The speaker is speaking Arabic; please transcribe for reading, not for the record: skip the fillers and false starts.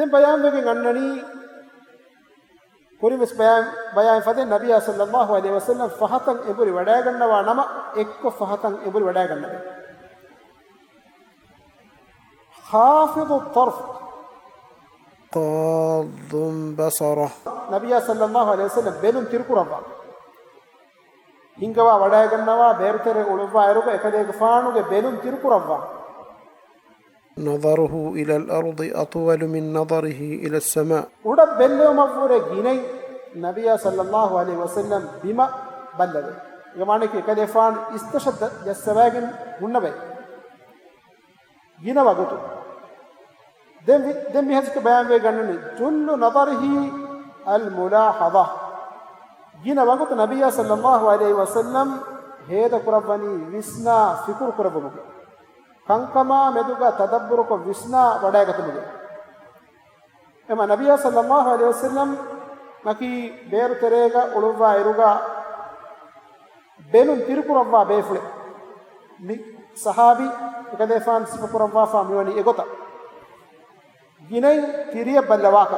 بيان بيجي عنني كوري بس بيان فده النبي صلى الله عليه وسلم فهتن إبوري وداعنا وانما إكو فهتن إبوري وداعنا خافض الطرف غاض بصره نبي صلى الله عليه وسلم بيلون تيركو ربا هنگوا وداعنا بيرتره أولوفا إيروكا إكاديك فانوكا بيلون تيركو ربا نظره إلى الأرض أطول من نظره إلى السماء ودب بلو مفورة جيني نبي صلى الله عليه وسلم بما بلغ يمانك كدفان استشد جسواجن منبه جينا وقتو دم بيهزك بيان بيغنني جل نظره الملاحظة جينا وقت نبي صلى الله عليه وسلم هيدا قرباني وسنا فكر قرباني كنكما مدوغا تدبرك وسنا ودايغتمجه اما نبي صلى الله عليه وسلم مكي بير تريغا اولوفا ايروغا بيلون تيركوروا بيفله صحابي كدفان سفكوروا فاميوني ايغوتا جيني تيريه بلواكا